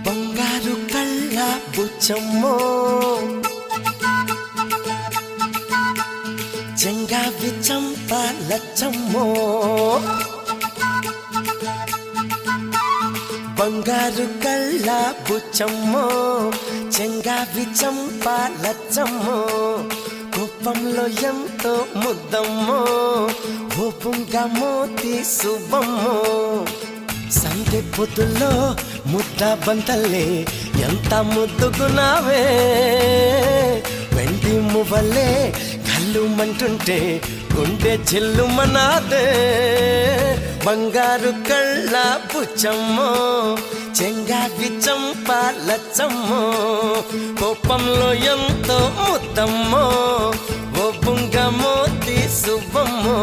బంగారు కళ్ళ బుచ్చమ్మో చెంగావి చంప లచ్చమ్మో బంగారు కళ్ళ బుచ్చమ్మో చెంగావి చంప లచ్చమ్మో కోపంలో ఎంతో ముద్దమ్మో ఓపుంగా మోతి శుభమ్మో సంధి పొద్దుల్లో ముద్ద బంతల్లే ఎంత ముద్దుగున్నావే వెండి మువ్వలే కళ్ళు మంటుంటే గుండె చిల్లుమనాదే బంగారు కళ్ళ బుచ్చమ్మో చెంగావి చంప లచ్చమ్మో కోపంలో ఎంతో ముద్దమ్మో ఓ బుంగ మోతి శుభమ్మో